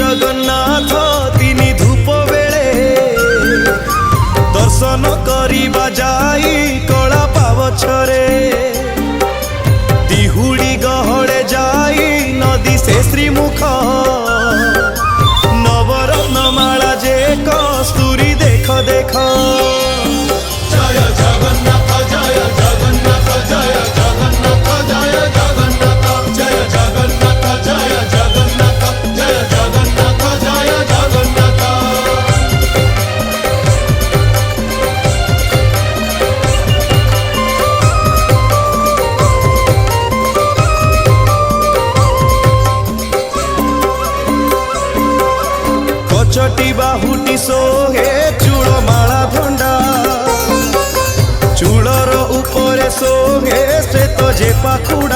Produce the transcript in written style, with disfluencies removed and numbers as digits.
जगन्नाथ तिनी धूप बेले दर्शन करिबा जाई कला पावछरे दिहुड़ी गहळे जाई नदी से श्रीमुख नवरत्न माला जे कस्तूरी देख देख जय जगन्नाथ जय जगन्नाथ जय जगन्नाथ जय जगन्नाथ जय जगन्नाथ जय जगन्नाथ जय जगन्नाथ जय जगन्नाथ। कचटी बाहुटी सोहे चूड़ माला भंडा चूड़र उपरे सोहे श्वेत जे पाखुड़ा